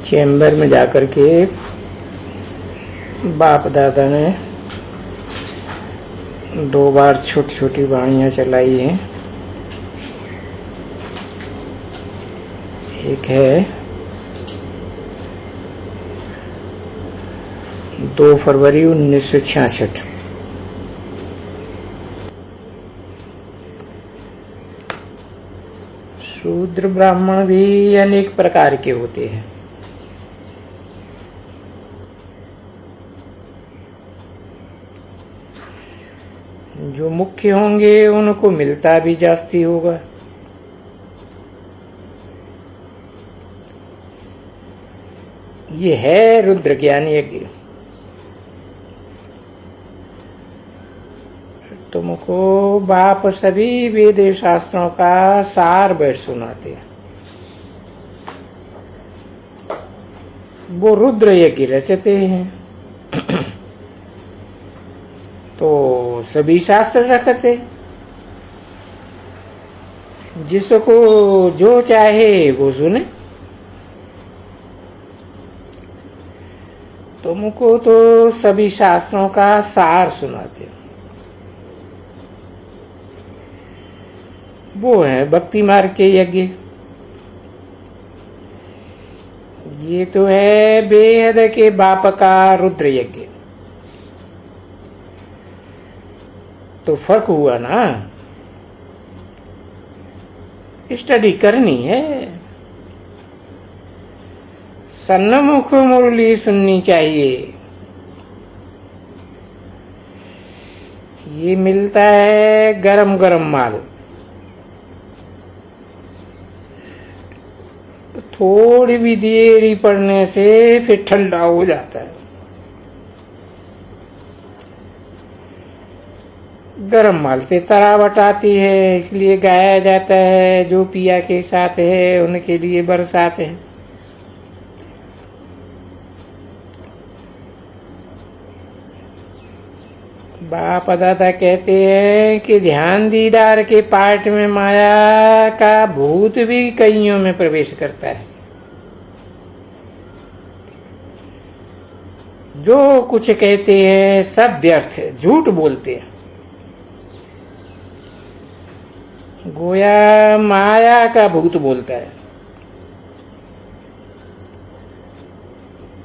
Chamber में जाकर के बाप दादा ने 2 बार छोटी छोटी वाणियाँ चलाई हैं। एक है 2 फरवरी 1966। शूद्र ब्राह्मण भी अनेक प्रकार के होते हैं। जो मुख्य होंगे उनको मिलता भी जास्ती होगा। ये है रुद्र ज्ञान यज्ञ। तुमको बाप सभी वेद शास्त्रों का सार बैठ सुनाते हैं। वो रुद्र यज्ञ रचते हैं तो सभी शास्त्र रखते। जिसको जो चाहे वो सुने। तुमको तो सभी शास्त्रों का सार सुनाते। वो है भक्ति मार्ग के यज्ञ। ये तो है बेहद के बाप का रुद्र यज्ञ। तो फर्क हुआ ना। स्टडी करनी है। सन्मुख मुरली सुननी चाहिए। ये मिलता है गरम गरम माल। थोड़ी भी देरी पड़ने से फिर ठंडा हो जाता है। गरम माल से तरावट आती है, इसलिए गाया जाता है जो पिया के साथ है उनके लिए बरसात है। बाप दादा कहते हैं कि ध्यान दीदार के पाठ में माया का भूत भी कईयों में प्रवेश करता है। जो कुछ कहते हैं सब व्यर्थ, झूठ बोलते हैं। गोया माया का भूत बोलता है।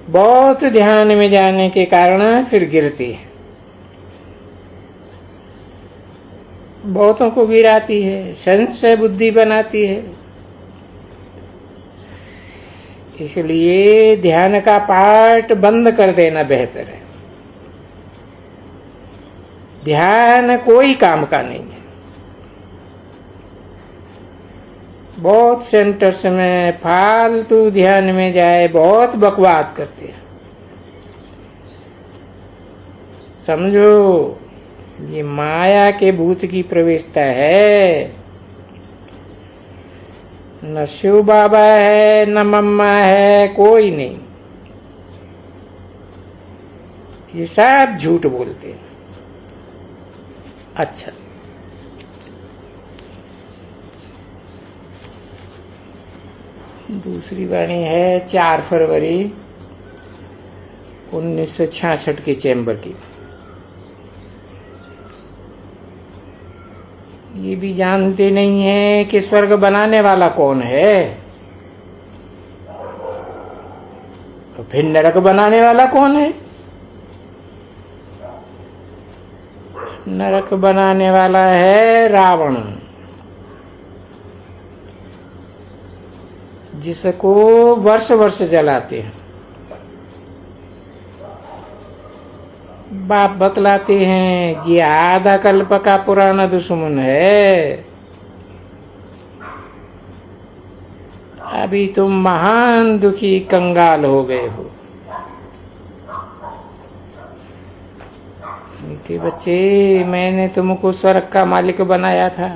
बहुत ध्यान में जाने के कारण फिर गिरती है। बहुतों को गिराती है, संशय बुद्धि बनाती है। इसलिए ध्यान का पाठ बंद कर देना बेहतर है। ध्यान कोई काम का नहीं है। बहुत सेंटर्स में फालतू ध्यान में जाए बहुत बकवाद करते हैं। समझो ये माया के भूत की प्रवेशता है। न शिव बाबा है न मम्मा है, कोई नहीं। ये सब झूठ बोलते हैं। अच्छा, दूसरी वाणी है 4 फरवरी 1966 के चैम्बर की। ये भी जानते नहीं है कि स्वर्ग बनाने वाला कौन है, तो फिर नरक बनाने वाला कौन है। नरक बनाने वाला है रावण, जिसको वर्ष वर्ष जलाते हैं। बाप बतलाते हैं ये आधा कल्प का पुराना दुश्मन है। अभी तुम महान दुखी कंगाल हो गए हो। मीठे बच्चे, मैंने तुमको स्वर्ग का मालिक बनाया था,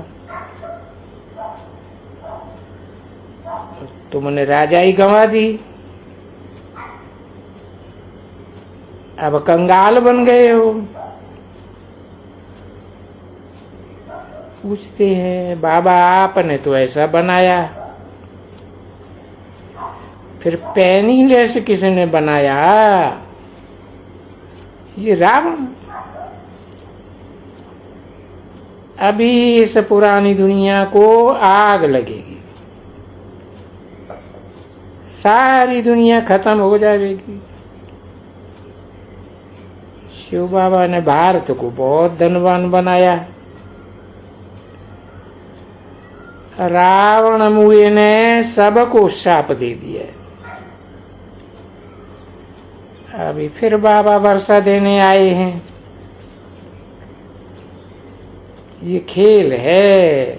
तुमने राजाई गंवा दी। अब कंगाल बन गए हो। पूछते हैं बाबा आपने तो ऐसा बनाया। फिर पेनीलेस किसने बनाया? ये रावण। अभी इस पुरानी दुनिया को आग लगेगी, सारी दुनिया खत्म हो जाएगी। शिव बाबा ने भारत को बहुत धनवान बनाया। रावण मुए ने सबको शाप दे दिया। अभी फिर बाबा वर्षा देने आए हैं। ये खेल है,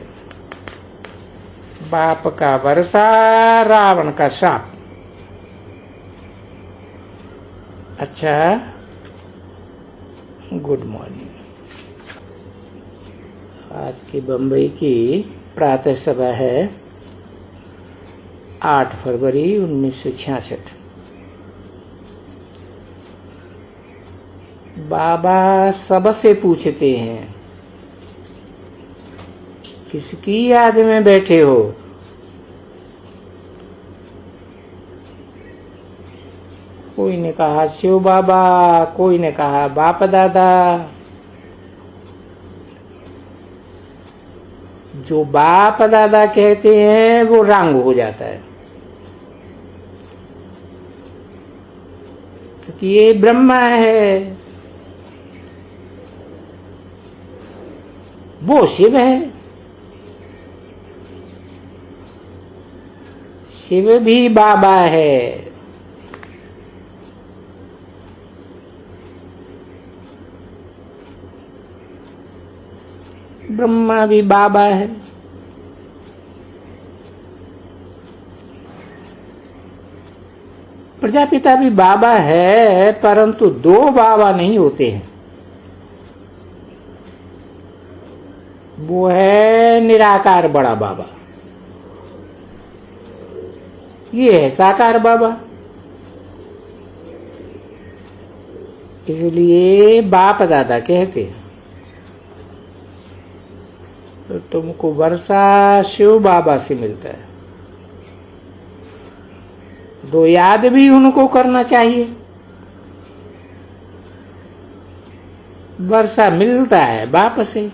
बाप का वर्षा, रावण का शाप। अच्छा, गुड मॉर्निंग। आज की बंबई की प्रातः सभा है 8 फरवरी 1966। बाबा सबसे पूछते हैं, किसकी याद में बैठे हो? कोई ने कहा शिव बाबा, कोई ने कहा बाप दादा। जो बाप दादा कहते हैं वो रंग हो जाता है, क्योंकि ये ब्रह्मा है, वो शिव है। शिव भी बाबा है। ब्रह्मा भी बाबा है। प्रजापिता भी बाबा है, परंतु 2 बाबा नहीं होते हैं। वो है निराकार बड़ा बाबा, ये है साकार बाबा। इसलिए बाप दादा कहते हैं। तो तुमको वर्षा शिव बाबा से मिलता है, 2 याद भी उनको करना चाहिए। वर्षा मिलता है बाप से।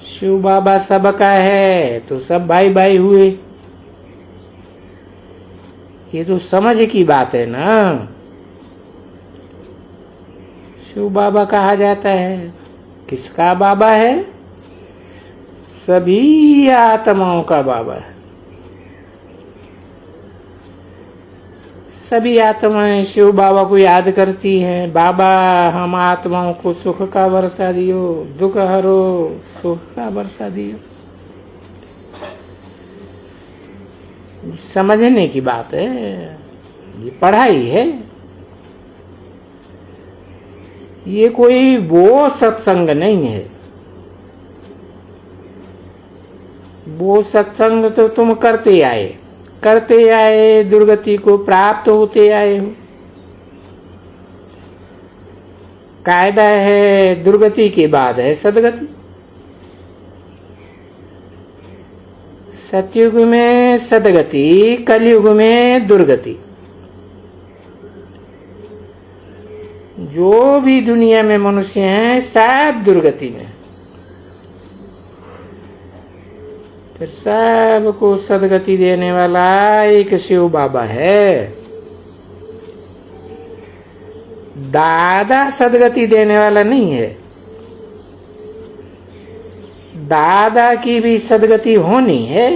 शिव बाबा सबका है तो सब भाई भाई हुए। ये तो समझ की बात है ना। शिव बाबा कहा जाता है, किसका बाबा है? सभी आत्माओं का बाबा है। सभी आत्माएं शिव बाबा को याद करती हैं, बाबा हम आत्माओं को सुख का वर्षा दियो, दुख हरो, सुख का वर्षा दियो। समझने की बात है, ये पढ़ाई है। ये कोई वो सत्संग नहीं है। वो सत्संग तो तुम करते आए, दुर्गति को प्राप्त होते आए हो। कायदा है, दुर्गति के बाद है सदगति। सतयुग में सदगति, कलयुग में दुर्गति। जो भी दुनिया में मनुष्य हैं सब दुर्गति में। फिर सबको सदगति देने वाला एक शिव बाबा है। दादा सदगति देने वाला नहीं है। दादा की भी सदगति होनी है,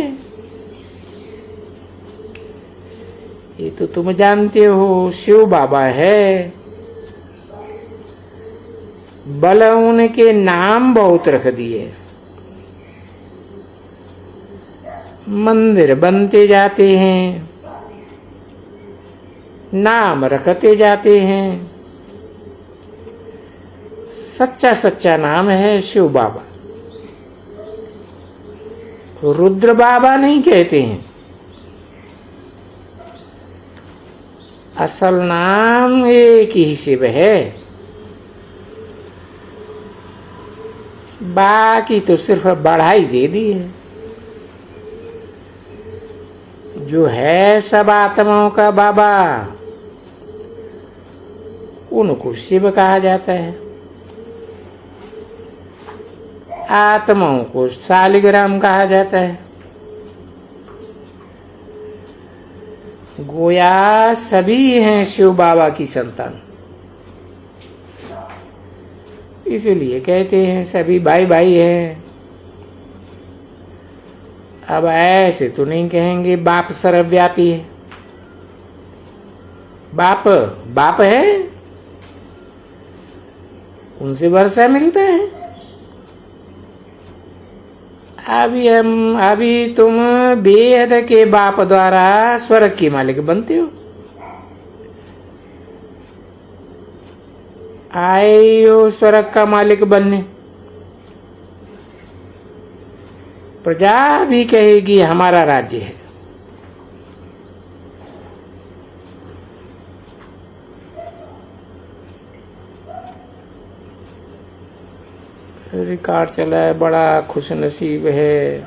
ये तो तुम जानते हो। शिव बाबा है, बल उनके नाम बहुत रख दिए। मंदिर बनते जाते हैं, नाम रखते जाते हैं। सच्चा सच्चा नाम है शिव बाबा। रुद्र बाबा नहीं कहते हैं। असल नाम एक ही शिव है, बाकी तो सिर्फ बढ़ाई दे दी है। जो है सब आत्माओं का बाबा, उनको शिव कहा जाता है। आत्माओं को शालिग्राम कहा जाता है। गोया सभी हैं शिव बाबा की संतान, इसलिए कहते हैं सभी भाई भाई हैं। अब ऐसे तो नहीं कहेंगे बाप सर्वव्यापी है। बाप बाप है, उनसे वर्षा मिलता है। अभी तुम बेहद के बाप द्वारा स्वर्ग के मालिक बनते हो। आए हो स्वर्ग का मालिक बनने। प्रजा भी कहेगी हमारा राज्य है। रिकॉर्ड चला है, बड़ा खुश नसीब है।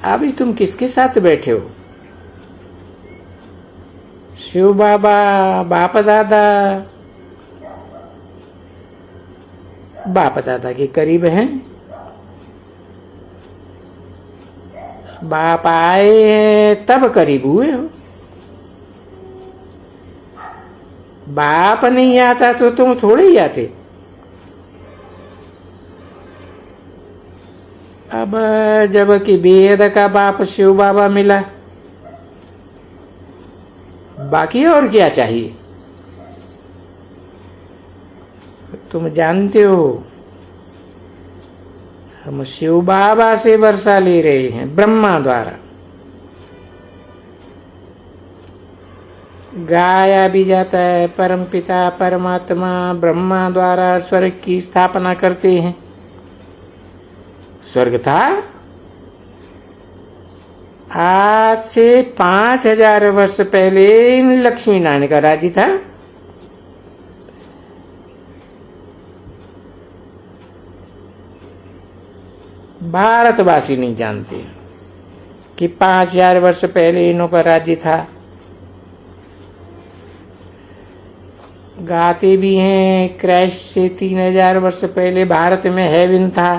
अभी तुम किसके साथ बैठे हो? शिव बाबा, बाप दादा। बाप दादा के करीब हैं। बाप आए हैं तब करीब हुए हो। बाप नहीं आता तो तुम थोड़े ही आते। अब जब कि बेहद का बाप शिव बाबा मिला, बाकी और क्या चाहिए? तुम जानते हो हम शिव बाबा से वर्षा ले रहे हैं, ब्रह्मा द्वारा। गाया भी जाता है परम पिता परमात्मा ब्रह्मा द्वारा स्वर्ग की स्थापना करते हैं। स्वर्ग था आज से 5000 वर्ष पहले इन लक्ष्मी नारायण का राज्य था। भारतवासी नहीं जानते कि 5000 वर्ष पहले इन्हों का राज्य था। गाते भी हैं क्राइस्ट से 3000 वर्ष पहले भारत में हेवन था।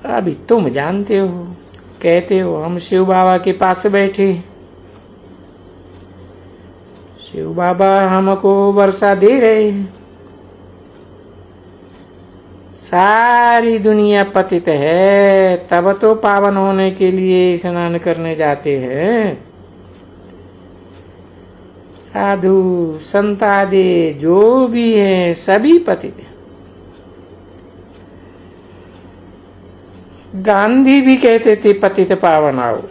अभी तुम जानते हो, कहते हो हम शिव बाबा के पास बैठे, शिव बाबा हमको वर्षा दे रहे हैं। सारी दुनिया पतित है, तब तो पावन होने के लिए स्नान करने जाते हैं। साधु संत आदि जो भी हैं सभी पतित हैं। गांधी भी कहते थे पतित पावन आओ।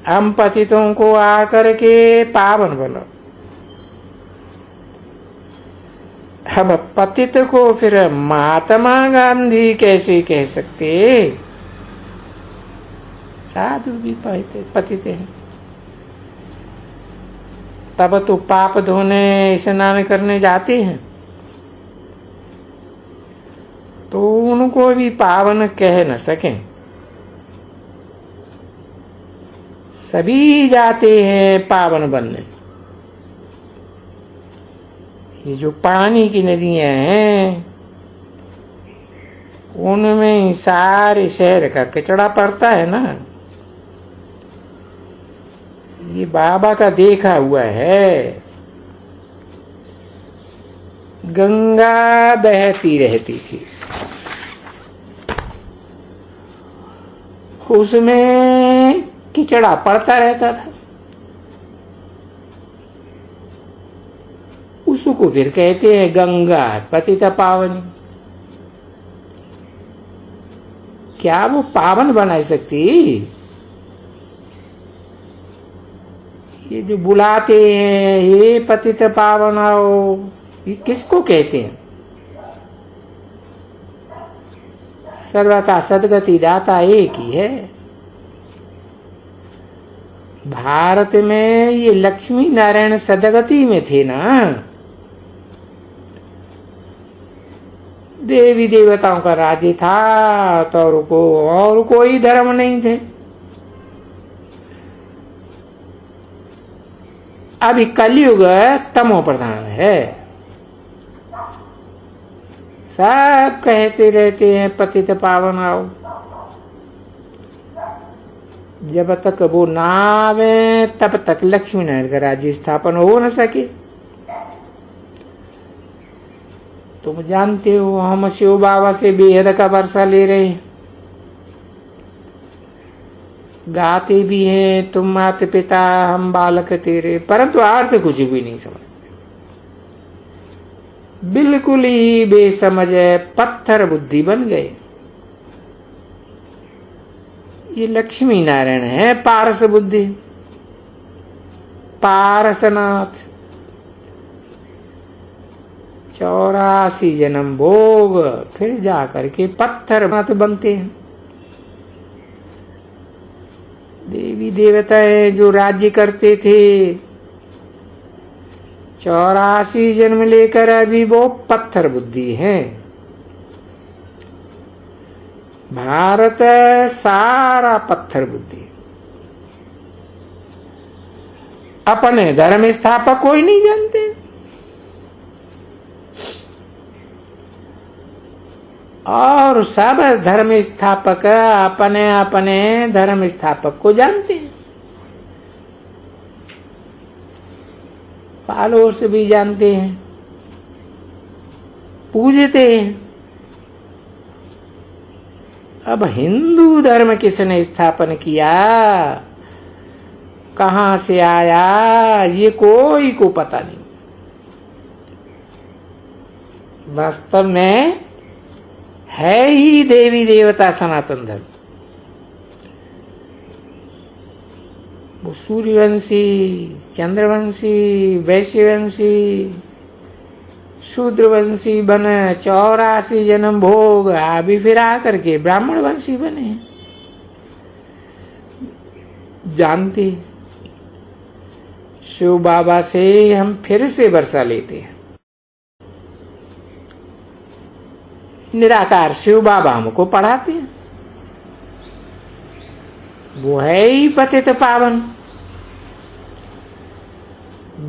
हम पतितों को आकर के पावन बनो। अब पतित को फिर महात्मा गांधी कैसे कह सकते? साधु भी पतित हैं। तब तो पाप धोने स्नान करने जाते हैं, तो उनको भी पावन कह न सकें। सभी जाते हैं पावन बनने। ये जो पानी की नदियां हैं उनमें सारे शहर का कचरा पड़ता है ना। ये बाबा का देखा हुआ है। गंगा बहती रहती थी, उसमें कीचड़ा पड़ता रहता था। उसको फिर कहते हैं गंगा पतिता पावनी। क्या वो पावन बना सकती? ये जो बुलाते हैं ये पतित पावन आओ, ये किसको कहते हैं? सर्व का सदगति दाता एक ही है। भारत में ये लक्ष्मी नारायण सदगति में थे ना। देवी देवताओं का राज्य था तो और कोई धर्म नहीं थे। अभी कलयुग तमो प्रधान है। सब कहते रहते हैं पतित पावन आओ, जब तक वो ना आवे तब तक लक्ष्मी नारायण का राज्य स्थापन हो न सके। तुम जानते हो हम शिव बाबा से बेहद का वर्षा ले रहे हैं, गाते भी हैं तुम माता पिता हम बालक तेरे, परंतु अर्थ कुछ भी नहीं समझते। बिल्कुल ही बेसमझ पत्थर बुद्धि बन गए। ये लक्ष्मी नारायण है पारस बुद्धि, पारसनाथ। 84 जन्म भोग फिर जाकर के पत्थर नाथ बनते हैं। देवी देवता जो राज्य करते थे 84 जन्म लेकर अभी वो पत्थर बुद्धि है। भारत सारा पत्थर बुद्धि। अपने धर्म स्थापक कोई नहीं जानते, और सब धर्म स्थापक अपने अपने धर्म स्थापक को जानते हैं। फॉलोअर्स भी जानते हैं, पूजते हैं। अब हिंदू धर्म किसने स्थापन किया, कहां से आया, ये कोई को पता नहीं। वास्तव में है ही देवी देवता सनातन धर्म। वो सूर्यवंशी, चंद्रवंशी, वैश्यवंशी, शूद्रवंशी बने, 84 जन्म भोग, अभी फिर आकर के ब्राह्मण वंशी बने। जानते शिव बाबा से हम फिर से वर्षा लेते हैं। निराकार शिव बाबा हमको पढ़ाते हैं। वो है ही पतित पावन।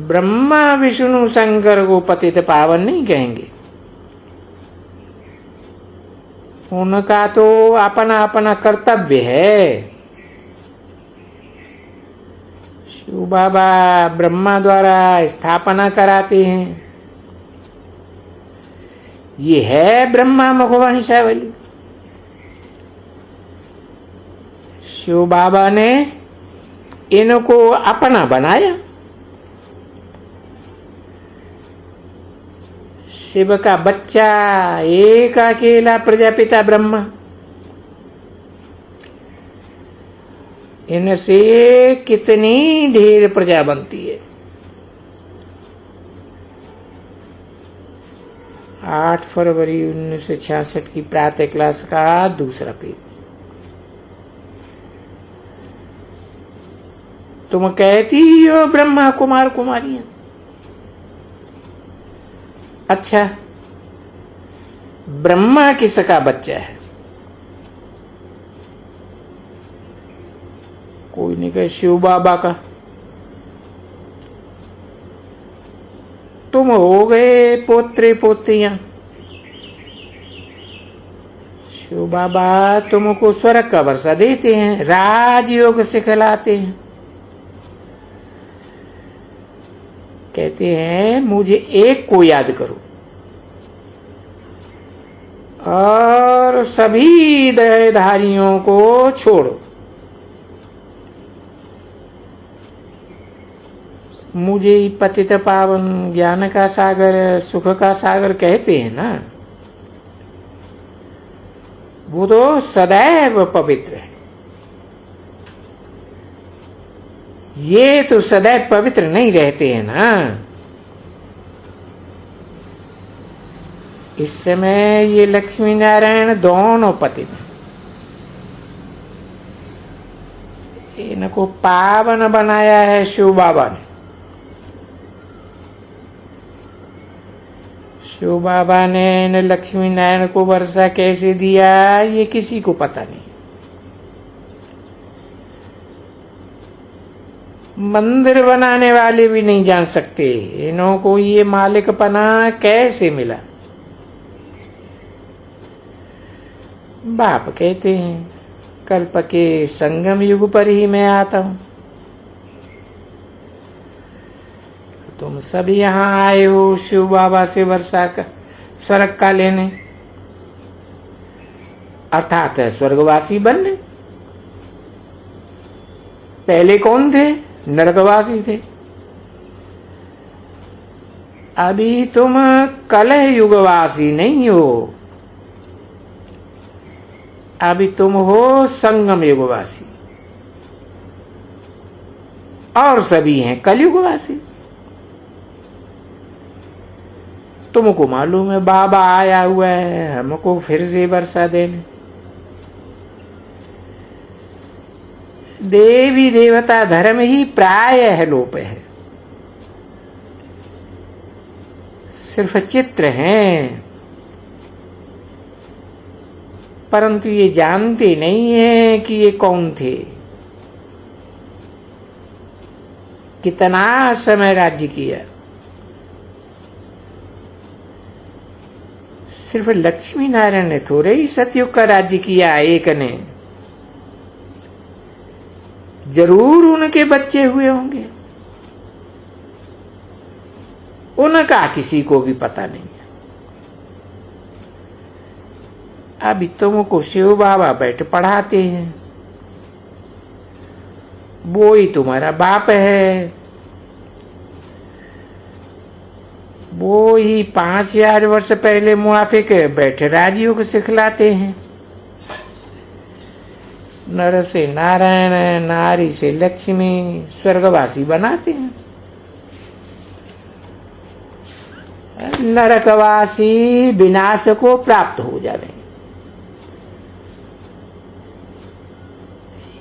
ब्रह्मा विष्णु शंकर को पतित पावन नहीं कहेंगे, उनका तो अपना अपना कर्तव्य है। शिव बाबा ब्रह्मा द्वारा स्थापना कराते हैं। ये है ब्रह्मा मुखवंशावली। शिव बाबा ने इनको अपना बनाया। शिव का बच्चा एक अकेला प्रजापिता ब्रह्मा, इनसे कितनी ढेर प्रजा बनती है। 8 फरवरी 1966 की प्रातः क्लास का दूसरा पेज। तुम कहती हो ब्रह्मा कुमार कुमारियां, अच्छा ब्रह्मा किसका बच्चा है? कोई नहीं कहे शिव बाबा का। तुम हो गए पोत्रे पोतियां। शिव बाबा तुमको स्वर्ग का वर्षा देते हैं, राजयोग सिखलाते हैं। कहते हैं मुझे एक को याद करो और सभी देहधारियों को छोड़ो। मुझे पतित पावन, ज्ञान का सागर, सुख का सागर कहते हैं ना, वो तो सदैव पवित्र है। ये तो सदैव पवित्र नहीं रहते हैं ना। इस समय ये लक्ष्मी नारायण दोनों पतित हैं। इनको पावन बनाया है शिव बाबा ने। शिव बाबा ने न लक्ष्मी नारायण को वर्षा कैसे दिया ये किसी को पता नहीं। मंदिर बनाने वाले भी नहीं जान सकते इन्हों को ये मालिकपना कैसे मिला। बाप कहते हैं कल्प के संगम युग पर ही मैं आता हूं। तुम सब यहां आए हो शिव बाबा से वर्षा का स्वर्ग का लेने, अर्थात स्वर्गवासी बनने। पहले कौन थे? नरकवासी थे। अभी तुम कलह युगवासी नहीं हो, अभी तुम हो संगम युगवासी, और सभी हैं कलयुगवासी। तुमको मालूम है बाबा आया हुआ है हमको फिर से वर्षा देने। देवी देवता धर्म ही प्रायः लोप है, सिर्फ चित्र हैं, परंतु ये जानते नहीं है कि ये कौन थे, कितना समय राज्य किया। सिर्फ लक्ष्मी नारायण ने थोड़े ही सतयुग का राज्य किया, एक ने। जरूर उनके बच्चे हुए होंगे, उनका किसी को भी पता नहीं। अभी तुमको शिव बाबा बैठ पढ़ाते हैं, वो ही तुम्हारा बाप है, वो ही 5000 वर्ष पहले मुआफिक बैठे राजयोग सिखलाते हैं। नर से नारायण, नारी से लक्ष्मी, स्वर्गवासी बनाते हैं। नरकवासी विनाश को प्राप्त हो जावे,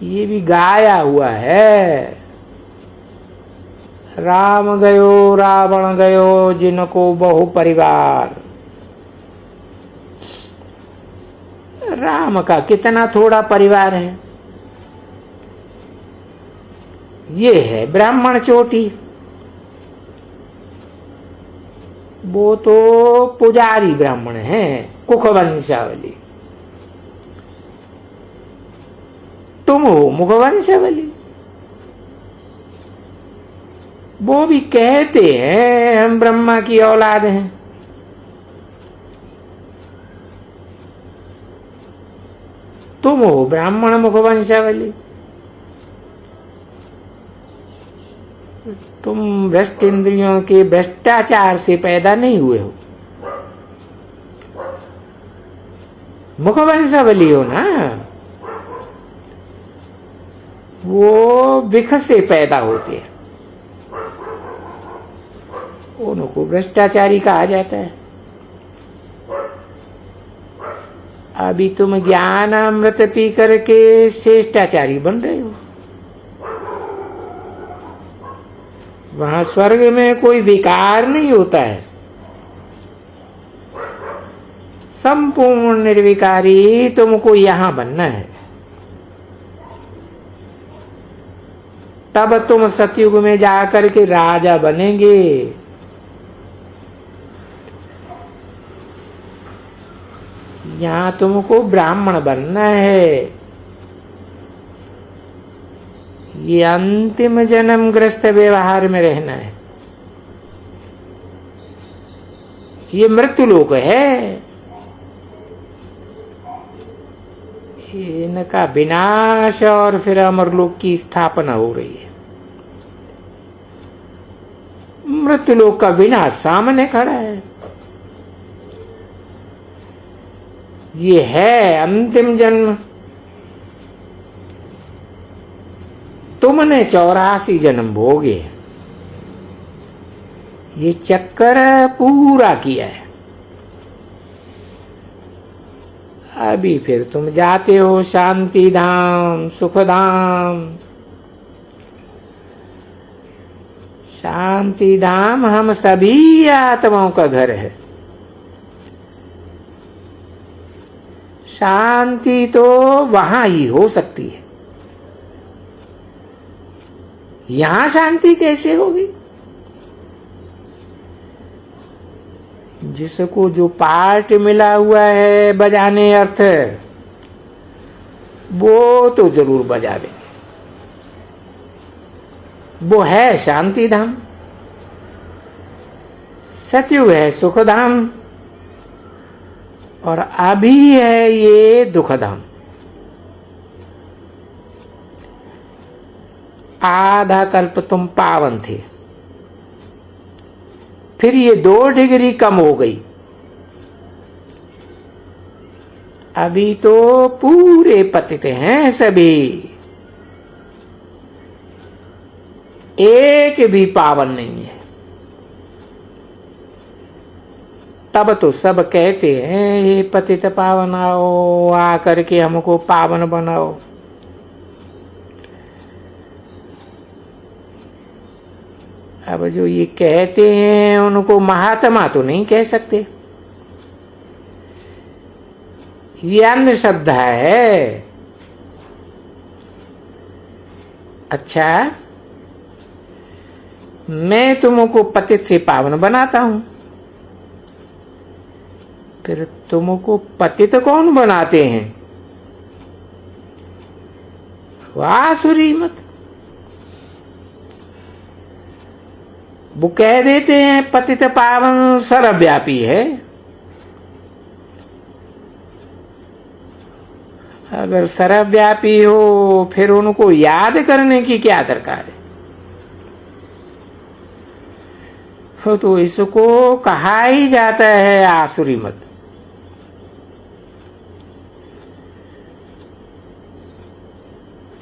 ये भी गाया हुआ है। राम गयो रावण गयो जिनको बहु परिवार। राम का कितना थोड़ा परिवार है। ये है ब्राह्मण चोटी, वो तो पुजारी ब्राह्मण है, कुख वंशावली। तुम हो मुख वंशावली। वो भी कहते हैं हम ब्रह्मा की औलाद हैं। तुम हो ब्राह्मण मुख वंशावली। तुम भ्रष्ट इंद्रियों के भ्रष्टाचार से पैदा नहीं हुए हो, मुख वंशावली हो ना। वो विख से पैदा होते हैं, उनको भ्रष्टाचारी कहा जाता है। अभी तुम ज्ञान अमृत पी करके श्रेष्ठाचारी बन रहे हो। वहां स्वर्ग में कोई विकार नहीं होता है, संपूर्ण निर्विकारी तुमको यहां बनना है। तब तुम सतयुग में जाकर के राजा बनेंगे। यहां तुमको ब्राह्मण बनना है। ये अंतिम जन्म ग्रस्त व्यवहार में रहना है। ये मृत्यु लोक है, इनका विनाश और फिर अमरलोक की स्थापना हो रही है। मृत्युलोक का विनाश सामने खड़ा है। ये है अंतिम जन्म। तुमने 84 जन्म भोगे, ये चक्कर पूरा किया है। अभी फिर तुम जाते हो शांति धाम, सुख धाम। शांति धाम हम सभी आत्माओं का घर है। शांति तो वहां ही हो सकती है, यहां शांति कैसे होगी? जिसको जो पार्ट मिला हुआ है बजाने अर्थ, वो तो जरूर बजावे, वो है शांति धाम, सतयुग है सुख धाम, और अभी है ये दुख धाम। आधा कल्प तुम पावन थे, फिर ये 2 डिग्री कम हो गई, अभी तो पूरे पतित हैं सभी, एक भी पावन नहीं है। तब तो सब कहते हैं ये पतित पावन आओ, आकर के हमको पावन बनाओ। अब जो ये कहते हैं उनको महात्मा तो नहीं कह सकते, ये अंधश्रद्धा है। अच्छा, मैं तुमको पतित से पावन बनाता हूं, फिर तुमको पतित कौन बनाते हैं? आसुरी मत। वो कह देते हैं पतित पावन सर्वव्यापी है। अगर सर्वव्यापी हो फिर उनको याद करने की क्या दरकार है? तो इसको कहा ही जाता है आसुरी मत।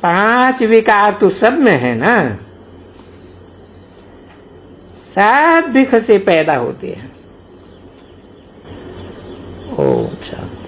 पांच विकार तो सब में है ना, सब विख से पैदा होते हैं। ओम शांति।